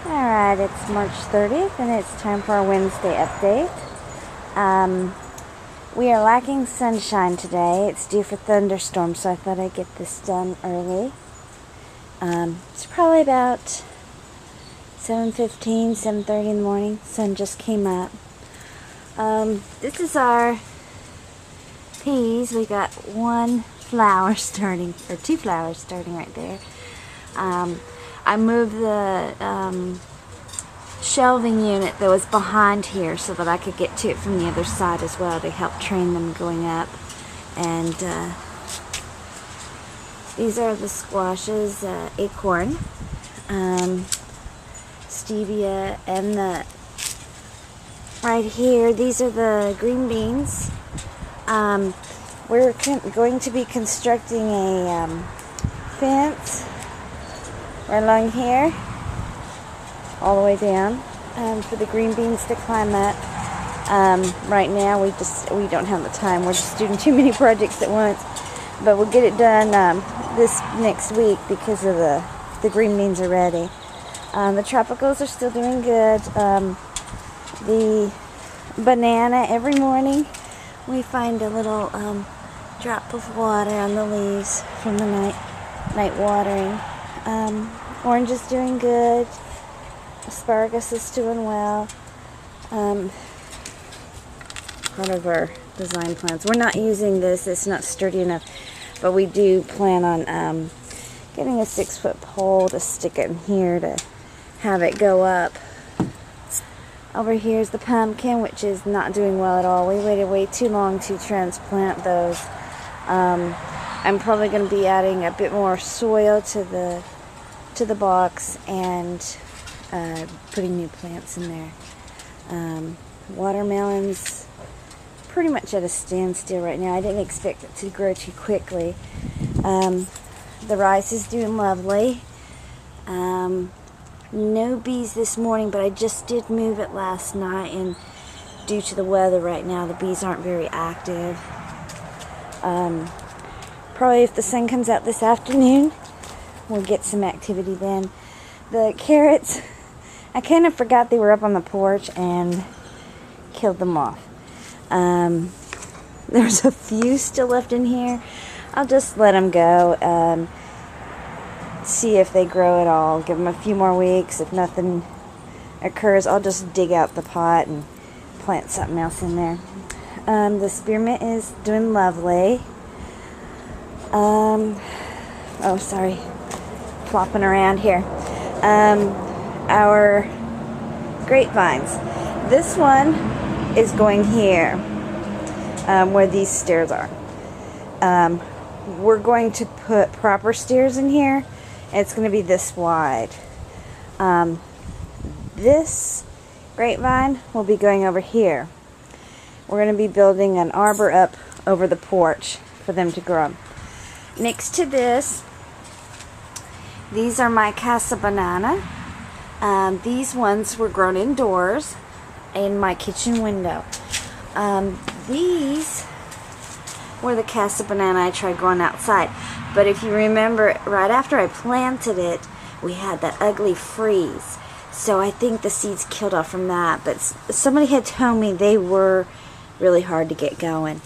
Alright, it's March 30th and it's time for our Wednesday update. We are lacking sunshine today. It's due for thunderstorms, so I thought I'd get this done early. It's probably about 7:15, 7:30 in the morning. Sun just came up. This is our peas. We got one flower starting, or two flowers starting right there. I moved the shelving unit that was behind here so that I could get to it from the other side as well to help train them going up. And these are the squashes, acorn, stevia, and the right here, these are the green beans. We're going to be constructing a fence right along here, all the way down, for the green beans to climb up. Right now we don't have the time. We're just doing too many projects at once, but we'll get it done this next week because of the green beans are ready. The tropicals are still doing good. The banana, every morning we find a little drop of water on the leaves from the night watering. Orange is doing good. Asparagus is doing well. Part of our design plans. We're not using this. It's not sturdy enough. But we do plan on getting a 6-foot pole to stick it in here to have it go up. Over here is the pumpkin, which is not doing well at all. We waited way too long to transplant those. I'm probably going to be adding a bit more soil to the box and putting new plants in there. Watermelons pretty much at a standstill right now. I didn't expect it to grow too quickly. The rice is doing lovely. No bees this morning, but I just did move it last night, and due to the weather right now, the bees aren't very active. Probably if the sun comes out this afternoon, we'll get some activity then. The carrots, I kind of forgot they were up on the porch and killed them off. There's a few still left in here. I'll just let them go. See if they grow at all. Give them a few more weeks. If nothing occurs, I'll just dig out the pot and plant something else in there. The spearmint is doing lovely. Oh, sorry. Flopping around here. Our grapevines. This one is going here, where these stairs are. We're going to put proper stairs in here. It's going to be this wide. This grapevine will be going over here. We're going to be building an arbor up over the porch for them to grow. Next to this, these are my casa banana. These ones were grown indoors in my kitchen window. These were the casa banana I tried growing outside. But if you remember, right after I planted it, we had that ugly freeze. So I think the seeds killed off from that. But somebody had told me they were really hard to get going.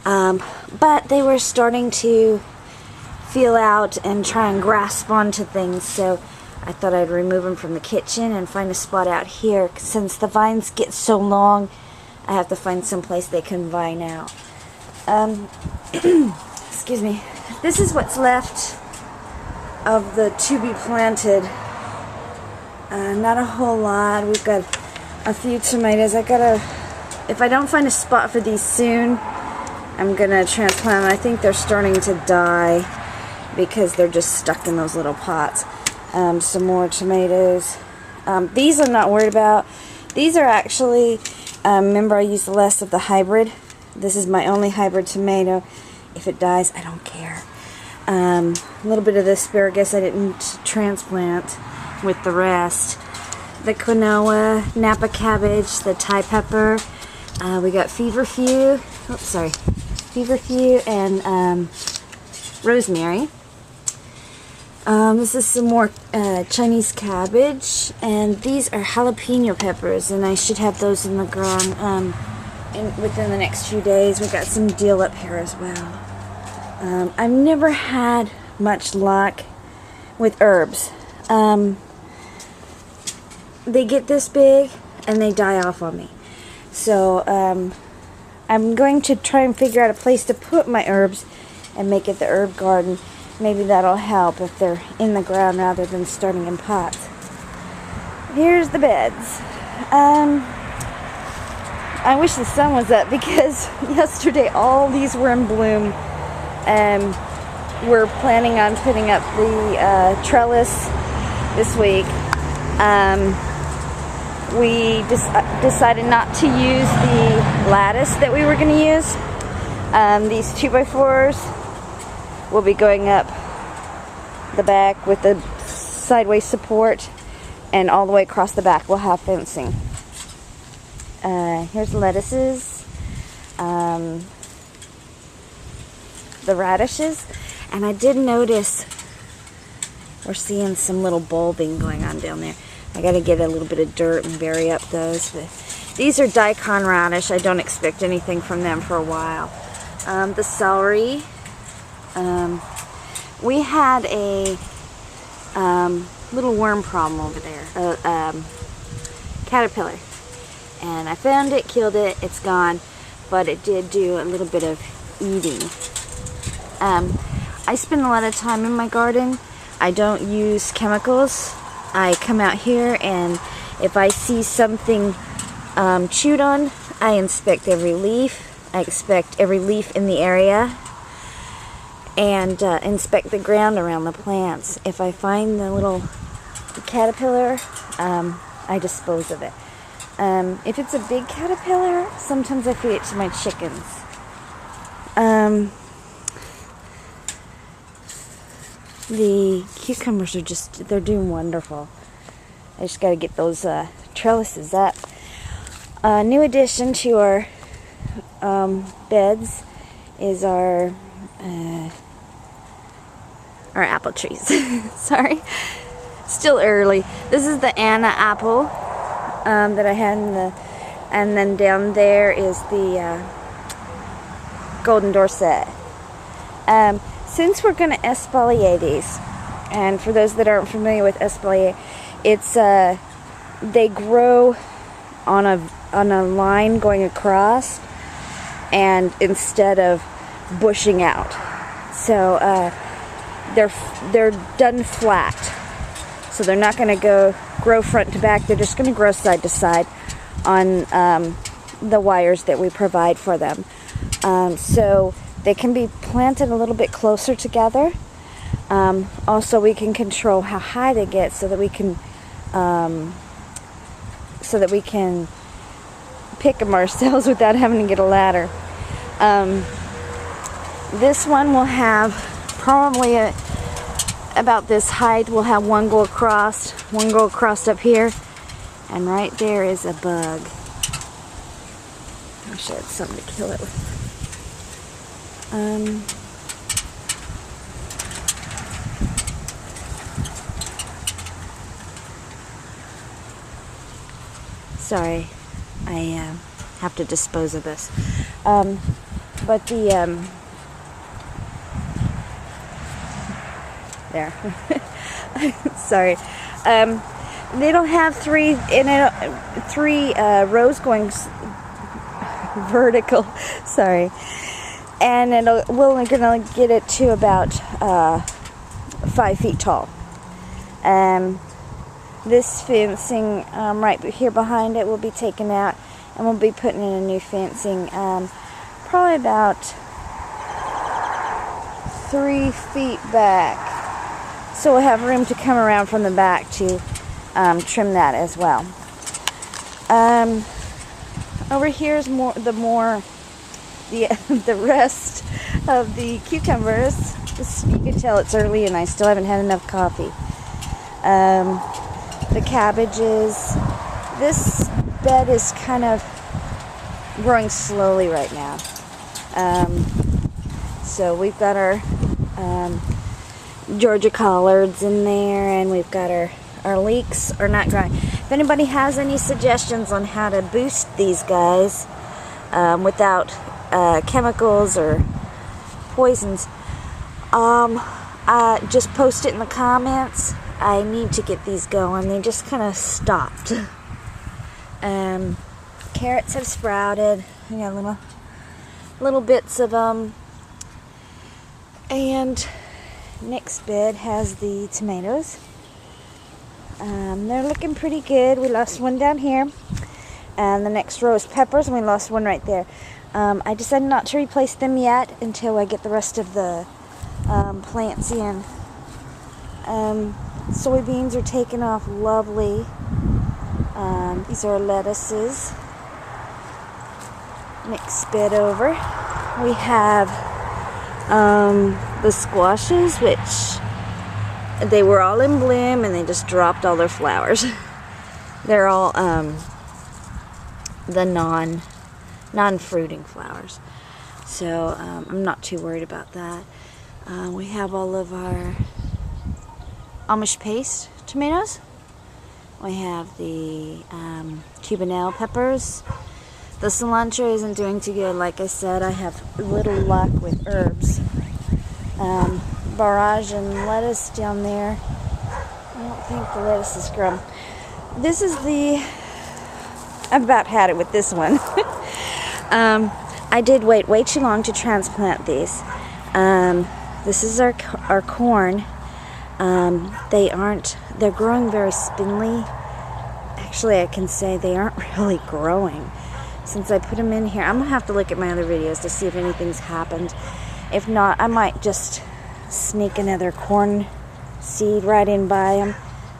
But they were starting to feel out and try and grasp onto things. So I thought I'd remove them from the kitchen and find a spot out here. Since the vines get so long, I have to find some place they can vine out. Excuse me. This is what's left of the to be planted. Not a whole lot. We've got a few tomatoes. If I don't find a spot for these soon, I'm gonna transplant them. I think they're starting to die because they're just stuck in those little pots. Some more tomatoes. These I'm not worried about. These are actually, remember I used less of the hybrid. This is my only hybrid tomato. If it dies, I don't care. A little bit of the asparagus I didn't transplant with the rest. The quinoa, Napa cabbage, the Thai pepper. We got feverfew. Oops, sorry. Feverfew and rosemary. This is some more Chinese cabbage, and these are jalapeno peppers, and I should have those in the ground within the next few days. We've got some dill up here as well. I've never had much luck with herbs. They get this big and they die off on me. So I'm going to try and figure out a place to put my herbs and make it the herb garden. Maybe that'll help if they're in the ground rather than starting in pots. Here's the beds. I wish the sun was up because yesterday all these were in bloom. We're planning on putting up the trellis this week. We decided not to use the lattice that we were going to use. These 2x4s will be going up the back with the sideways support, and all the way across the back we'll have fencing. Here's lettuces, the radishes, and I did notice we're seeing some little bulbing going on down there. I got to get a little bit of dirt and bury up those. But these are daikon radish. I don't expect anything from them for a while. The celery. We had a little worm problem over there, caterpillar, and I found it, killed it, it's gone, but it did do a little bit of eating. I spend a lot of time in my garden. I don't use chemicals. I come out here, and if I see something chewed on, I inspect every leaf. I inspect every leaf in the area, and inspect the ground around the plants. If I find the little caterpillar, I dispose of it. If it's a big caterpillar, sometimes I feed it to my chickens. The cucumbers are they're doing wonderful. I just got to get those trellises up. New addition to our beds is our apple trees. Sorry, still early. This is the Anna apple that I had and then down there is the golden Dorset. Since we're going to espalier these, and for those that aren't familiar with espalier, it's they grow on a line going across, and instead of bushing out, so they're done flat, so they're not going to grow front to back. They're just going to grow side to side on the wires that we provide for them. So they can be planted a little bit closer together. Also, we can control how high they get so that we can pick them ourselves without having to get a ladder. This one will have probably about this height. We'll have one go across up here, and right there is a bug. I wish I had something to kill it with. Sorry, I have to dispose of this. But the there. Sorry. They don't have three rows going vertical. Sorry. And we're gonna get it to about 5 feet tall. This fencing right here behind it will be taken out, and we'll be putting in a new fencing, probably about 3 feet back. So we'll have room to come around from the back to trim that as well. Over here is the rest of the cucumbers. You can tell it's early and I still haven't had enough coffee. The cabbages. This bed is kind of growing slowly right now. So we've got our Georgia collards in there, and we've got our leeks are not growing. If anybody has any suggestions on how to boost these guys without chemicals or poisons, just post it in the comments. I need to get these going. They just kind of stopped. Carrots have sprouted. I got little bits of them. And next bed has the tomatoes. They're looking pretty good. We lost one down here. And the next row is peppers, and we lost one right there. I decided not to replace them yet until I get the rest of the plants in. Soybeans are taking off lovely. These are lettuces. Next bed over, we have the squashes, which they were all in bloom and they just dropped all their flowers. They're all the non-fruiting flowers, so I'm not too worried about that. We have all of our Amish paste tomatoes. We have the Cubanelle peppers. The cilantro isn't doing too good. Like I said, I have little luck with herbs. Barrage and lettuce down there. I don't think the lettuce is grown. This is I've about had it with this one. I did wait way too long to transplant these. This is our corn. They're growing very spindly. Actually, I can say they aren't really growing. Since I put them in here, I'm going to have to look at my other videos to see if anything's happened. If not, I might just sneak another corn seed right in by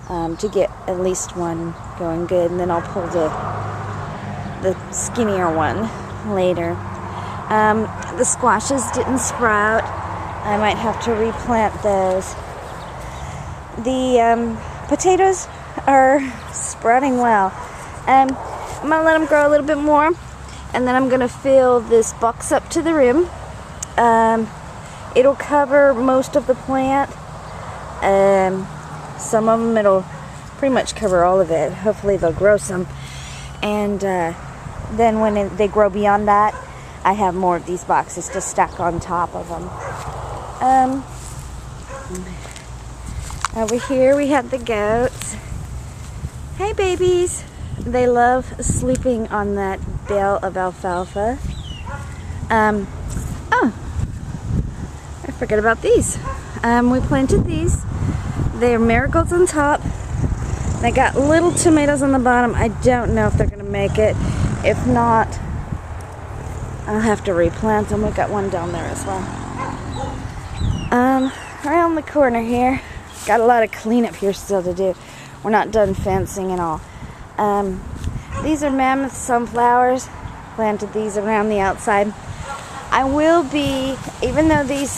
them to get at least one going good, and then I'll pull the skinnier one later. The squashes didn't sprout. I might have to replant those. The potatoes are sprouting well. I'm going to let them grow a little bit more, and then I'm going to fill this box up to the rim. It'll cover most of the plant. Some of them it'll pretty much cover all of it. Hopefully they'll grow some. And then when they grow beyond that, I have more of these boxes to stack on top of them. Over here we have the goats. Hey babies! They love sleeping on that bale of alfalfa. Oh, I forgot about these. We planted these. They're marigolds on top. They got little tomatoes on the bottom. I don't know if they're going to make it. If not, I'll have to replant them. We've got one down there as well. Around the corner here, got a lot of cleanup here still to do. We're not done fencing and all. These are mammoth sunflowers. Planted these around the outside. I will be, even though these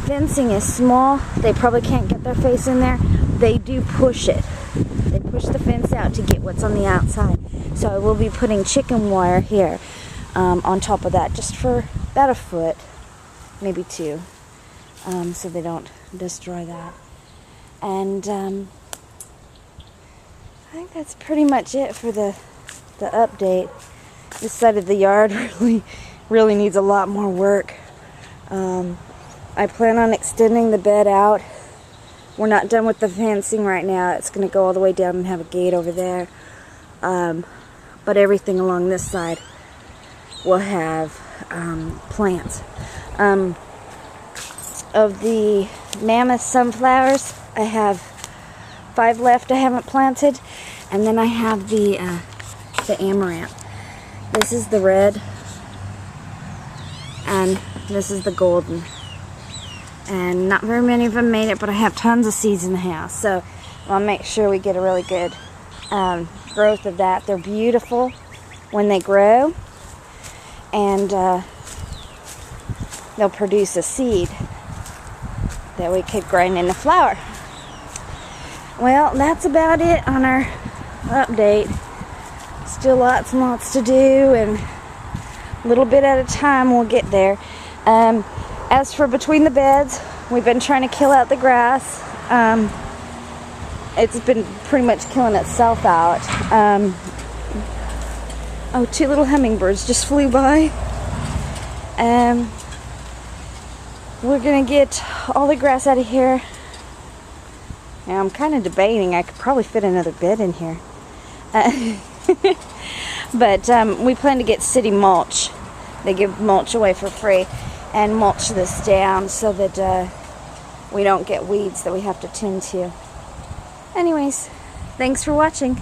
fencing is small, they probably can't get their face in there. They do push it. They push the fence out to get what's on the outside. So I will be putting chicken wire here on top of that, just for about a foot, maybe 2, so they don't destroy that. And I think that's pretty much it for the update. This side of the yard really needs a lot more work. I plan on extending the bed out. We're not done with the fencing right now. It's going to go all the way down and have a gate over there. But everything along this side will have plants. Of the mammoth sunflowers, I have 5 left I haven't planted, and then I have the amaranth. This is the red, and this is the golden. And not very many of them made it, but I have tons of seeds in the house, so I'll make sure we get a really good growth of that. They're beautiful when they grow, and they'll produce a seed that we could grind into flour. Well, that's about it on our update. Still lots and lots to do, and a little bit at a time we'll get there. As for between the beds, We've been trying to kill out the grass. It's been pretty much killing itself out. Oh, 2 little hummingbirds just flew by. We're gonna get all the grass out of here. Now, I'm kind of debating, I could probably fit another bed in here. But we plan to get city mulch. They give mulch away for free, and mulch this down so that we don't get weeds that we have to tend to. Anyways, thanks for watching.